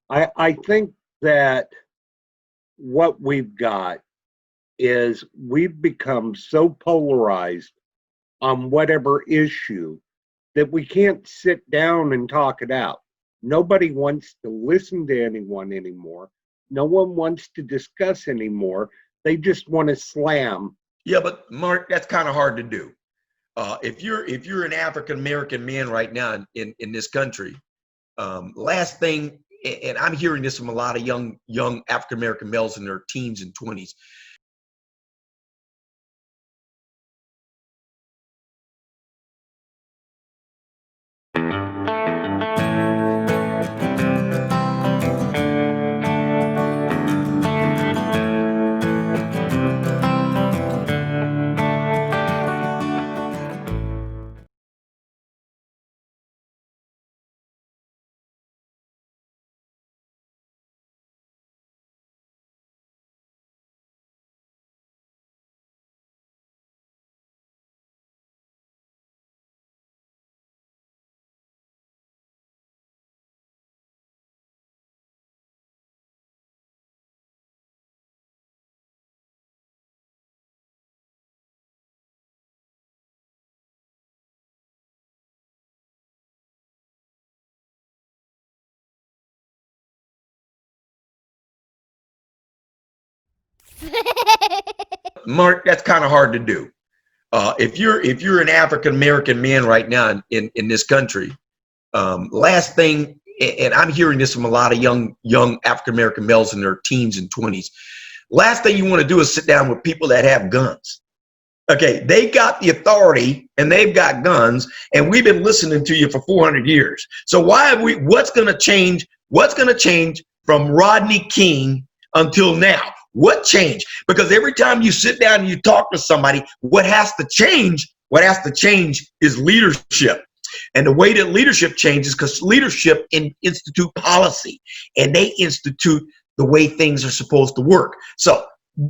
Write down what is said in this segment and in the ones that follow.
I think that what we've got is we've become so polarized on whatever issue that we can't sit down and talk it out. Nobody wants to listen to anyone anymore. No one wants to discuss anymore. They just want to slam. Yeah, but Mark, that's kind of hard to do. If you're an African American man right now in this country, last thing, and I'm hearing this from a lot of young African American males in their teens and 20s. Mark, that's kind of hard to do. If you're an African American man right now in this country, last thing, and I'm hearing this from a lot of young African American males in their teens and 20s. Last thing you want to do is sit down with people that have guns. Okay, they got the authority and they've got guns, and we've been listening to you for 400 years. So why have we? What's going to change? What's going to change from Rodney King until now? What changed? Because every time you sit down and you talk to somebody, what has to change? What has to change is leadership. And the way that leadership changes, because leadership institute policy, and they institute the way things are supposed to work. So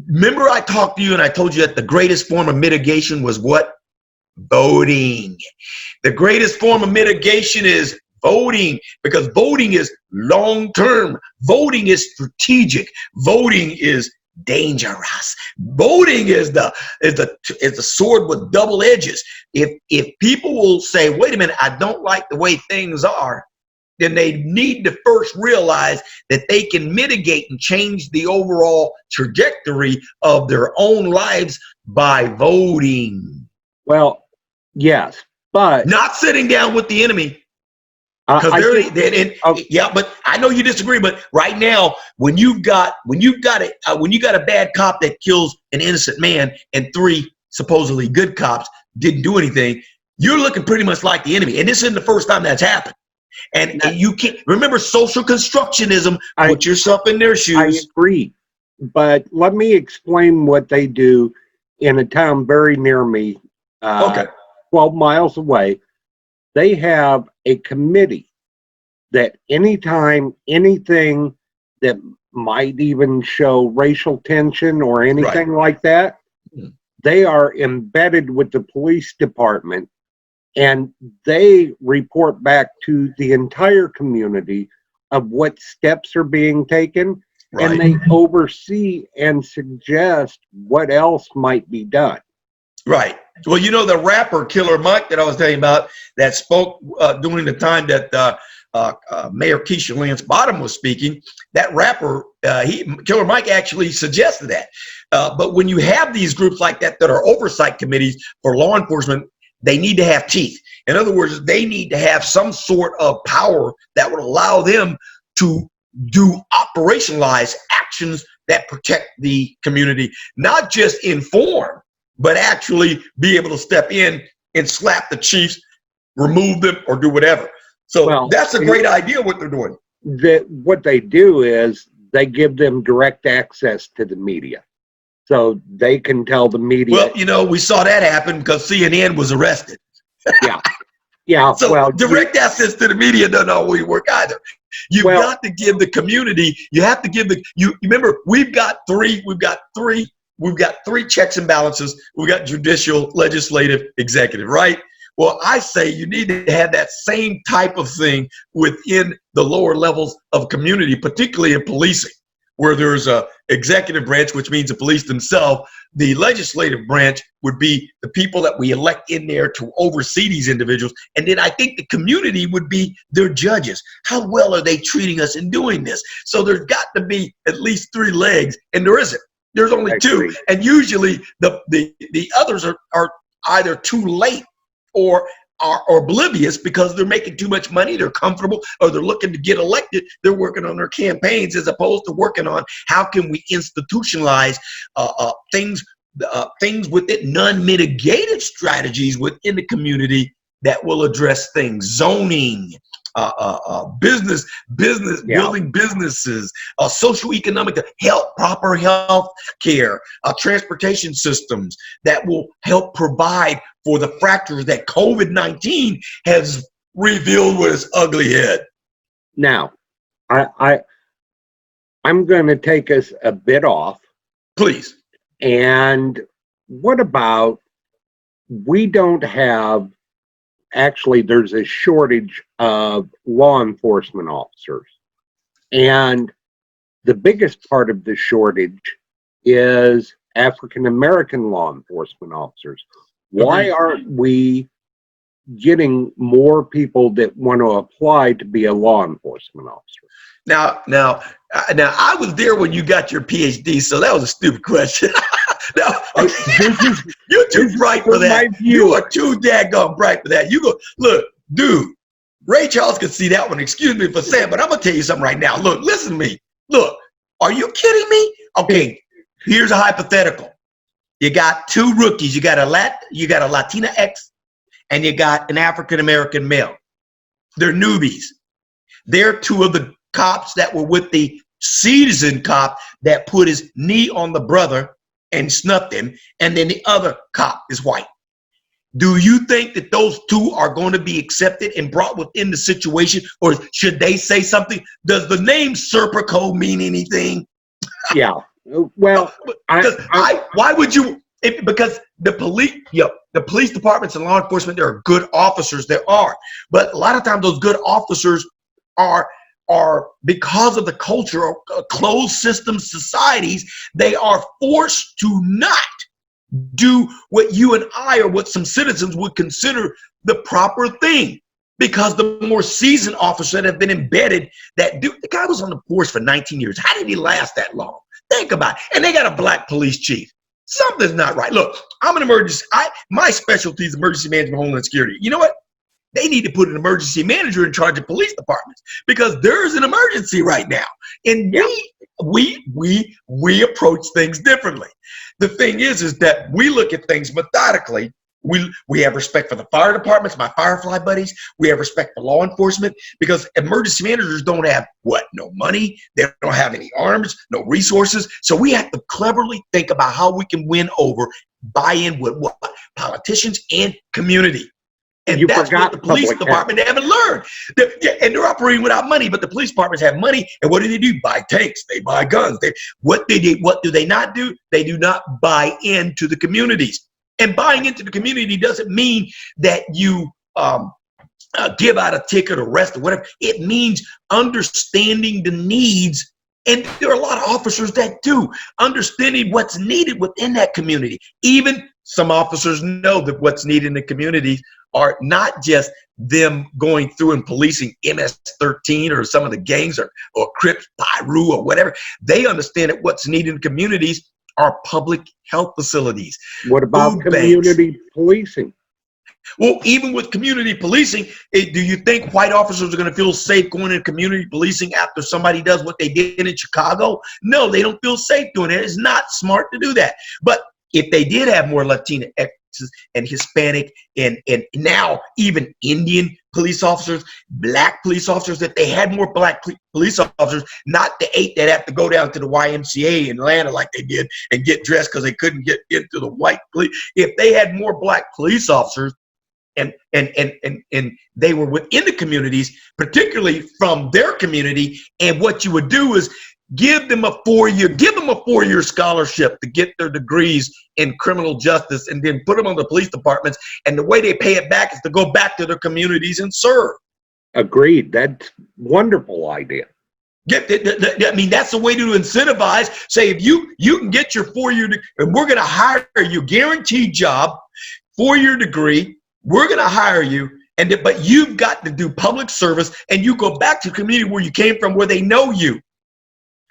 remember I talked to you and I told you that the greatest form of mitigation was what? Voting. The greatest form of mitigation is voting, because voting is long-term. Voting is strategic. Voting is dangerous. Voting is the sword with double edges. If people will say, wait a minute, I don't like the way things are, then they need to first realize that they can mitigate and change the overall trajectory of their own lives by voting. Well, yes, but not sitting down with the enemy. Yeah, but I know you disagree. But right now, when you got a bad cop that kills an innocent man and 3 supposedly good cops didn't do anything, you're looking pretty much like the enemy. And this isn't the first time that's happened. And you can't remember social constructionism. Put yourself in their shoes. I agree, but let me explain what they do in a town very near me, 12 miles away. They have a committee that anytime anything that might even show racial tension or anything like that, they are embedded with the police department, and they report back to the entire community of what steps are being taken, and they oversee and suggest what else might be done. Right. Well, you know, the rapper Killer Mike that I was telling you about that spoke during the time that Mayor Keisha Lance Bottom was speaking, that rapper, Killer Mike actually suggested that. But when you have these groups like that that are oversight committees for law enforcement, they need to have teeth. In other words, they need to have some sort of power that would allow them to do operationalized actions that protect the community, not just inform, but actually be able to step in and slap the chiefs, remove them, or do whatever. So that's a great idea what they're doing. What they do is they give them direct access to the media. So they can tell the media. Well, you know, we saw that happen because CNN was arrested. Yeah. So direct access to the media doesn't always work either. You've got to give the community, you have to give remember, we've got three checks and balances. We've got judicial, legislative, executive, right? Well, I say you need to have that same type of thing within the lower levels of community, particularly in policing, where there's a executive branch, which means the police themselves. The legislative branch would be the people that we elect in there to oversee these individuals. And then I think the community would be their judges. How well are they treating us in doing this? So there's got to be at least 3 legs, and there isn't. There's only 2. And usually the others are either too late or are oblivious because they're making too much money, they're comfortable, or they're looking to get elected. They're working on their campaigns as opposed to working on how can we institutionalize things within non-mitigated strategies within the community that will address things, zoning, business, building businesses, socioeconomic health, proper health care, transportation systems that will help provide for the fractures that COVID-19 has revealed with its ugly head. Now, I'm going to take us a bit off. Please. And what about, we don't have, actually there's a shortage of law enforcement officers. And the biggest part of the shortage is African American law enforcement officers. Why aren't we getting more people that want to apply to be a law enforcement officer? Now, I was there when you got your Ph.D., so that was a stupid question. No, you're too bright for that. You are too daggone bright for that. You go, look, dude, Ray Charles could see that one. Excuse me for saying, but I'm going to tell you something right now. Look, listen to me. Look, are you kidding me? Okay, here's a hypothetical. You got 2 rookies. You got a Latina X, and you got an African American male. They're newbies. They're 2 of the cops that were with the seasoned cop that put his knee on the brother and snuffed him, and then the other cop is white. Do you think that those 2 are going to be accepted and brought within the situation, or should they say something? Does the name Serpico mean anything? Yeah. Well, why would you? Because the police departments and law enforcement, there are good officers. There are, but a lot of times those good officers are because of the culture of closed system societies, they are forced to not do what you and I or what some citizens would consider the proper thing. Because the more seasoned officers that have been embedded, the guy was on the force for 19 years. How did he last that long? Think about it. And they got a black police chief. Something's not right. Look, I'm an emergency. My specialty is emergency management, homeland security. You know what? They need to put an emergency manager in charge of police departments because there's an emergency right now. And we approach things differently. The thing is that we look at things methodically. We have respect for the fire departments, my Firefly buddies. We have respect for law enforcement because emergency managers don't have no money. They don't have any arms, no resources. So we have to cleverly think about how we can win over, buy in with what? Politicians and community. And that's what the police department haven't learned. And they're operating without money, but the police departments have money. And what do? Buy tanks. They buy guns. What do they not do? They do not buy into the communities. And buying into the community doesn't mean that you give out a ticket or arrest or whatever. It means understanding the needs. And there are a lot of officers that do, understanding what's needed within that community. Even some officers know that what's needed in the community are not just them going through and policing MS-13 or some of the gangs or Crips, Pyru or whatever. They understand that what's needed in communities are public health facilities. What about community policing? Well, even with community policing, do you think white officers are going to feel safe going into community policing after somebody does what they did in Chicago? No, they don't feel safe doing it. It's not smart to do that. But if they did have more Latina and Hispanic and now even Indian police officers, black police officers, if they had more black police officers, not the 8 that have to go down to the YMCA in Atlanta like they did and get dressed because they couldn't get into the white police. If they had more black police officers and they were within the communities, particularly from their community, and what you would do is Give them a 4-year scholarship to get their degrees in criminal justice, and then put them on the police departments. And the way they pay it back is to go back to their communities and serve. Agreed. That's wonderful idea. I mean, that's the way to incentivize. Say, if you can get your 4-year degree, and we're going to hire you, guaranteed job, 4-year degree, we're going to hire you, but you've got to do public service, and you go back to the community where you came from, where they know you,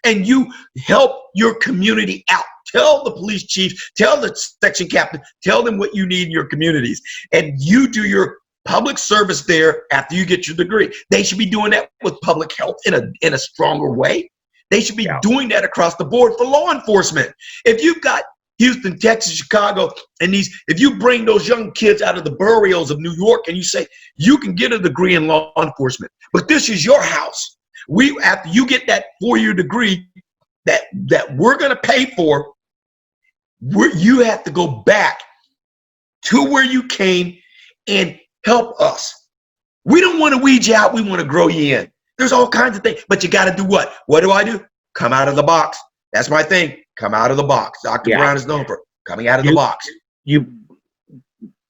and you help your community out. Tell the police chief, tell the section captain, tell them what you need in your communities, and you do your public service there after you get your degree. They should be doing that with public health in a stronger way. They should be doing that across the board for law enforcement. If you've got Houston, Texas, Chicago, and if you bring those young kids out of the boroughs of New York and you say, you can get a degree in law enforcement, but this is your house. After you get that 4-year degree that we're going to pay for, you have to go back to where you came and help us. We don't want to weed you out. We want to grow you in. There's all kinds of things, but you got to do what? What do I do? Come out of the box. That's my thing. Come out of the box. Dr. Brown is known for coming out of the box.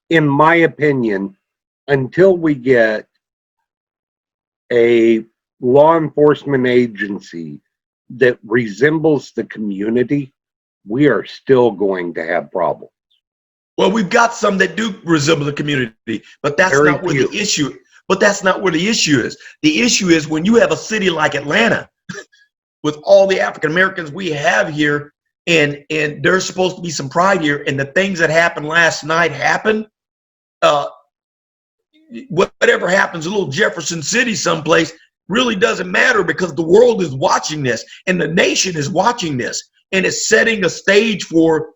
In my opinion, until we get a law enforcement agency that resembles the community, we are still going to have problems. Well, we've got some that do resemble the community, but that's not where the issue. But that's not where the issue is. The issue is when you have a city like Atlanta, with all the African Americans we have here, and there's supposed to be some pride here, and the things that happened last night happen. Whatever happens in little Jefferson City someplace really doesn't matter, because the world is watching this, and the nation is watching this, and it's setting a stage for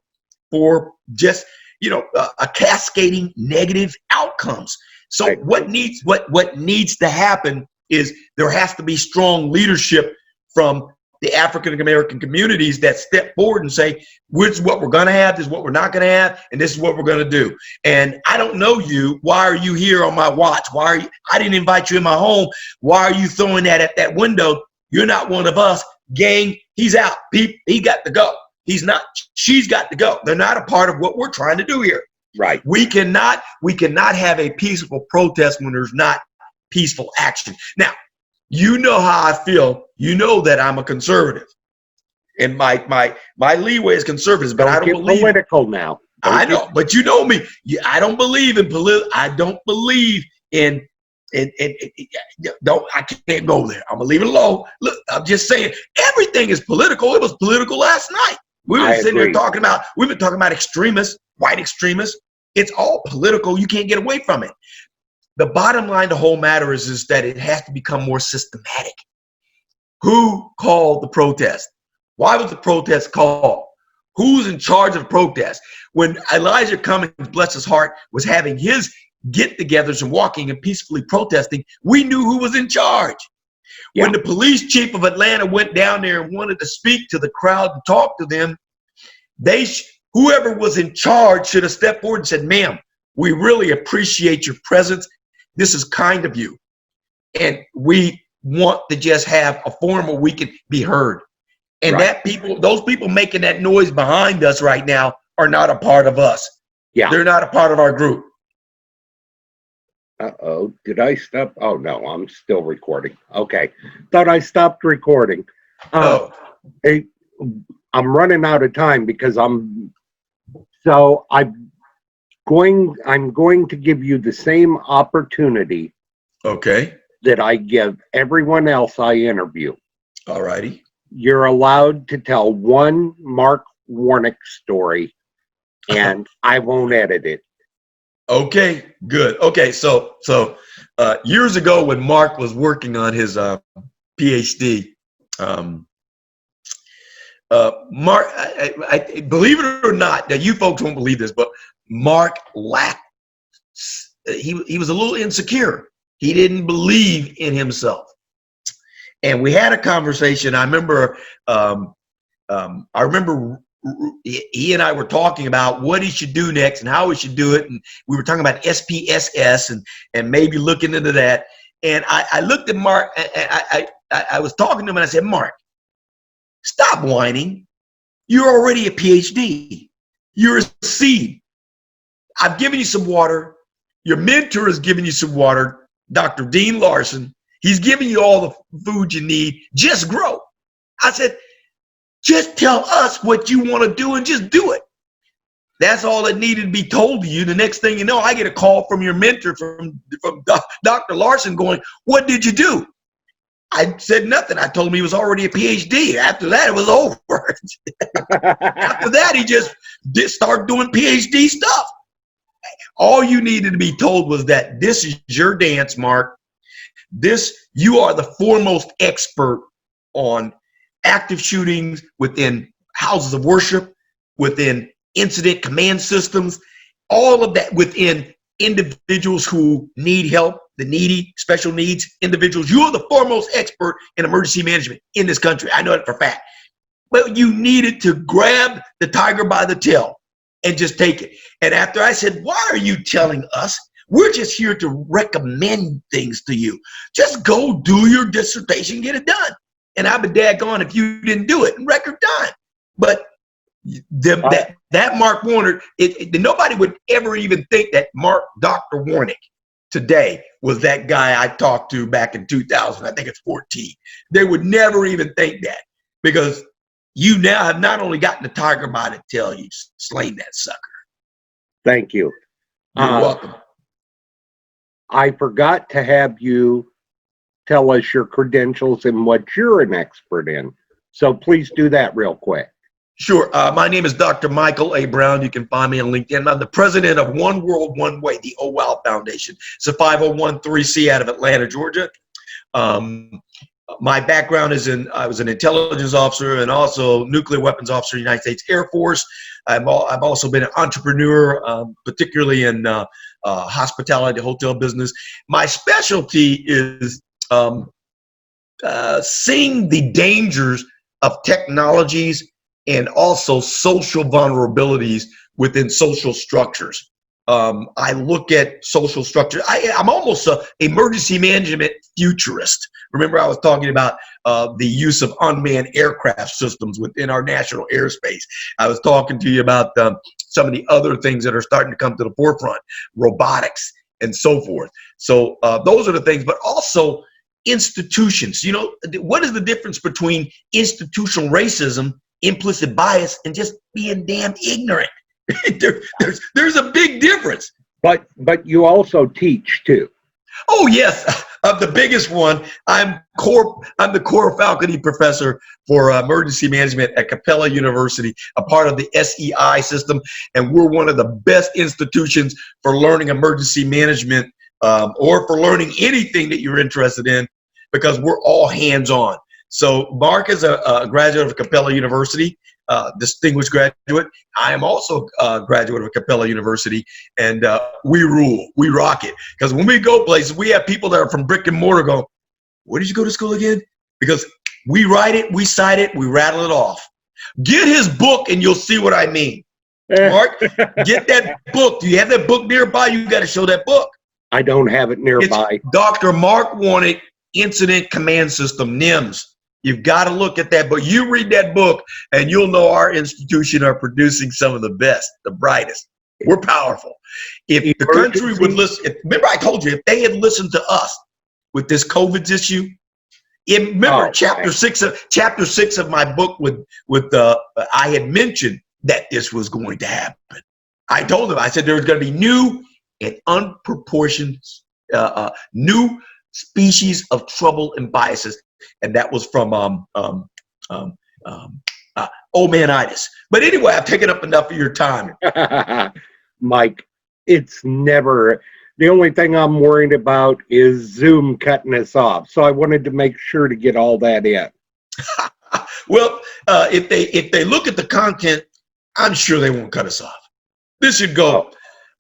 just a cascading negative outcomes. So what needs to happen is there has to be strong leadership from the African American communities that step forward and say, this is what we're going to have, this is what we're not going to have, and this is what we're going to do. And I don't know you. Why are you here on my watch? I didn't invite you in my home. Why are you throwing that at that window? You're not one of us. Gang, he's out. He got to go. He's not. She's got to go. They're not a part of what we're trying to do here. Right. We cannot have a peaceful protest when there's not peaceful action. Now, you know how I feel. You know that I'm a conservative, and my leeway is conservative. But I don't believe political now. I know, but you know me. I don't believe in I don't believe in. I can't go there. I'm gonna leave it alone. Look, I'm just saying everything is political. It was political last night. We were sitting there talking about. We've been talking about extremists, white extremists. It's all political. You can't get away from it. The bottom line, the whole matter is that it has to become more systematic. Who called the protest? Why was the protest called? Who's in charge of the protest? When Elijah Cummings, bless his heart, was having his get-togethers and walking and peacefully protesting, we knew who was in charge. Yeah. When the police chief of Atlanta went down there and wanted to speak to the crowd and talk to them, whoever was in charge should have stepped forward and said, ma'am, we really appreciate your presence. This is kind of you. And we want to just have a forum where we can be heard. And those people making that noise behind us right now are not a part of us. Yeah. They're not a part of our group. Uh-oh, did I stop? Oh, no, I'm still recording. Okay, thought I stopped recording. Hey, I'm running out of time because I'm going to give you the same opportunity. Okay. That I give everyone else I interview. All righty. You're allowed to tell one Mark Warnick story, and I won't edit it. Okay, good. Okay, so years ago when Mark was working on his Ph.D., Mark, I believe it or not, now you folks won't believe this, but Mark lacked. He was a little insecure. He didn't believe in himself, and we had a conversation. I remember he and I were talking about what he should do next and how he should do it. And we were talking about SPSS and maybe looking into that. And I looked at Mark, and I was talking to him and I said, Mark, Stop whining. You're already a PhD. You're a seed. I've given you some water. Your mentor has given you some water, Dr. Dean Larson. He's giving you all the food you need. Just grow. I said, just tell us what you want to do and just do it. That's all that needed to be told to you. The next thing you know, I get a call from your mentor, from Dr. Larson, going, what did you do? I said nothing. I told him he was already a PhD. After that, it was over. After that, he just started doing PhD stuff. All you needed to be told was that this is your dance, Mark. You are the foremost expert on active shootings within houses of worship, within incident command systems, all of that within individuals who need help, the needy, special needs individuals. You are the foremost expert in emergency management in this country. I know that for a fact. But you needed to grab the tiger by the tail and just take it. And after I said, why are you telling us? We're just here to recommend things to you. Just go do your dissertation, get it done. And I'd be daggone if you didn't do it in record time. But that Mark Warner, nobody would ever even think that Dr. Warnick today was that guy I talked to back in 2000. I think it's 14. They would never even think that, because you now have not only gotten the tiger by the tail, you've slain that sucker. Thank you. You're welcome. I forgot to have you tell us your credentials and what you're an expert in. So please do that real quick. Sure. My name is Dr. Michael A. Brown. You can find me on LinkedIn. I'm the president of One World, One Way, the OWOW Foundation. It's a 501(c) out of Atlanta, Georgia. My background is I was an intelligence officer and also nuclear weapons officer in the United States Air Force. I've also been an entrepreneur, particularly in hospitality, hotel business. My specialty is seeing the dangers of technologies and also social vulnerabilities within social structures. I look at social structure. I'm almost an emergency management futurist. Remember, I was talking about the use of unmanned aircraft systems within our national airspace. I was talking to you about some of the other things that are starting to come to the forefront, robotics and so forth. So those are the things, but also institutions. You know, what is the difference between institutional racism, implicit bias, and just being damn ignorant? There's a big difference. But you also teach too. Oh yes, the biggest one. I'm the core faculty professor for emergency management at Capella University, a part of the SEI system, and we're one of the best institutions for learning emergency management or for learning anything that you're interested in, because we're all hands-on. So Mark is a graduate of Capella University, distinguished graduate. I am also a graduate of Capella University, and we rule, we rock it. Because when we go places, we have people that are from brick and mortar go, where did you go to school again? Because we write it, we cite it, we rattle it off. Get his book and you'll see what I mean. Mark, get that book. Do you have that book nearby? You got to show that book. I don't have it nearby. It's Dr. Mark Warnick, Incident Command System, NIMS. You've got to look at that book. You read that book and you'll know our institution are producing some of the best, the brightest. We're powerful. If the country would listen, remember I told you, if they had listened to us with this COVID issue, remember chapter six of my book with I had mentioned that this was going to happen. I told them, I said there was going to be new and unproportioned new species of trouble and biases. And that was from omanitis. But anyway, I've taken up enough of your time. Mike, it's never, the only thing I'm worried about is Zoom cutting us off. So I wanted to make sure to get all that in. Well, if they look at the content, I'm sure they won't cut us off. This should go,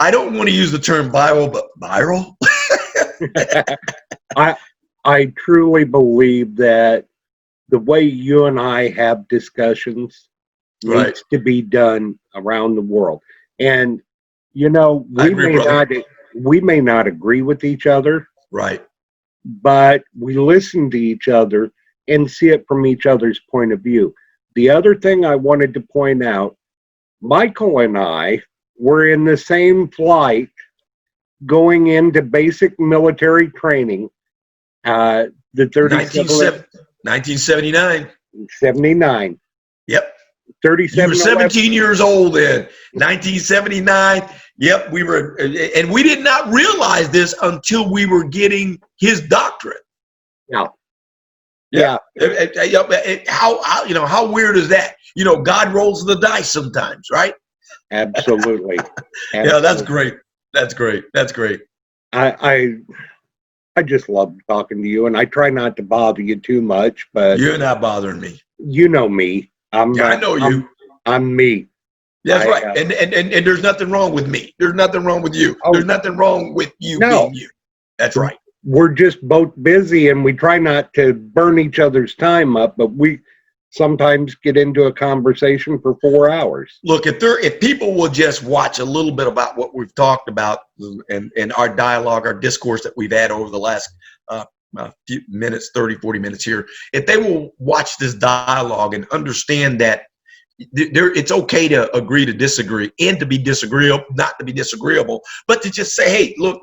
I don't want to use the term viral, but viral. I truly believe that the way you and I have discussions needs to be done around the world. And, you know, we may not agree with each other. Right. But we listen to each other and see it from each other's point of view. The other thing I wanted to point out, Michael and I were in the same flight going into basic military training. The 1979. 79. Yep. 37. You were 17 years old in 1979. Yep, we were, and we did not realize this until we were getting his doctorate. Yeah. Yeah. How weird is that? God rolls the dice sometimes, right? Absolutely. Yeah, that's great. That's great. That's great. I just love talking to you, and I try not to bother you too much, but you're not bothering me. You know me. I know you. I'm me. That's right. And there's nothing wrong with me. There's nothing wrong with you. There's nothing wrong with you being you. That's right. We're just both busy, and we try not to burn each other's time up, but we sometimes get into a conversation for 4 hours. Look, if people will just watch a little bit about what we've talked about and our dialogue, our discourse that we've had over the last few minutes, 30, 40 minutes here, if they will watch this dialogue and understand that it's okay to agree to disagree and to be disagreeable, not to be disagreeable, but to just say, hey, look,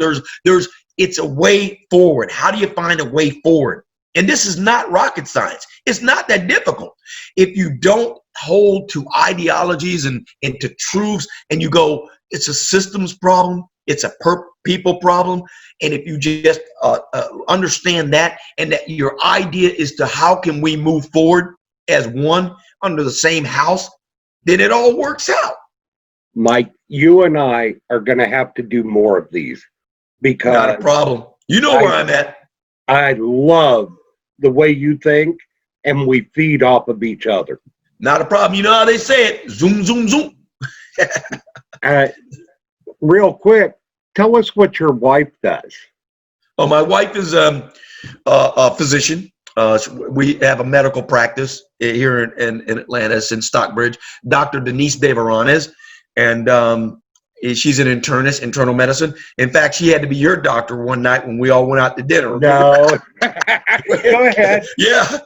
it's a way forward. How do you find a way forward? And this is not rocket science. It's not that difficult. If you don't hold to ideologies and to truths and you go, it's a systems problem, it's a people problem. And if you just understand that, and that your idea is to how can we move forward as one under the same house, then it all works out. Mike, you and I are going to have to do more of these because not a problem. You know where I'm at. I love the way you think, and we feed off of each other. Not a problem. You know how they say it. Zoom, zoom, zoom. Real quick, tell us what your wife does. Oh, my wife is a physician. We have a medical practice here in Atlanta. It's in Stockbridge. Dr. Denise Deverones, and she's an internist, internal medicine. In fact, she had to be your doctor one night when we all went out to dinner. No. Go ahead. Yeah.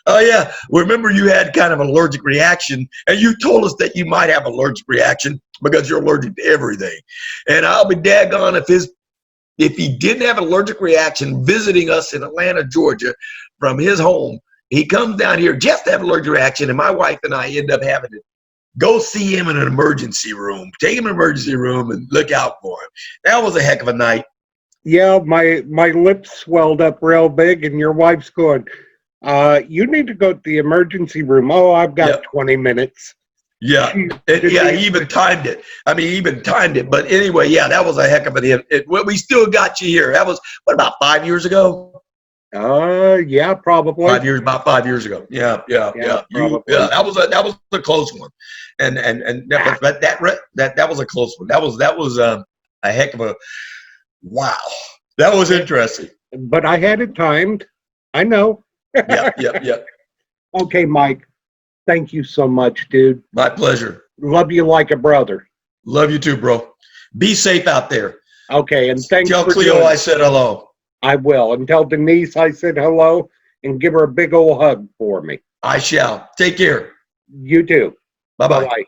Oh, yeah. Remember, you had kind of an allergic reaction, and you told us that you might have an allergic reaction because you're allergic to everything. And I'll be daggone if he didn't have an allergic reaction visiting us in Atlanta, Georgia, from his home. He comes down here just to have an allergic reaction, and my wife and I end up having to go see him in an emergency room, take him to an emergency room and look out for him. That was a heck of a night. Yeah, my lips swelled up real big, and your wife's going, you need to go to the emergency room. Oh, I've got 20 minutes. Yeah, he even timed it. He even timed it. But anyway, yeah, that was a heck of an event. We still got you here. That was, about 5 years ago? Yeah, probably. About 5 years ago. Yeah. That was a close one. And that was a close one. That was a heck of a, wow. That was interesting. But I had it timed. I know. Yeah. Okay, Mike. Thank you so much, dude. My pleasure. Love you like a brother. Love you too, bro. Be safe out there. Okay, and thanks Tell for Cleo I said hello. I will. And tell Denise I said hello, and give her a big old hug for me. I shall. Take care. You too. Bye-bye. Bye-bye.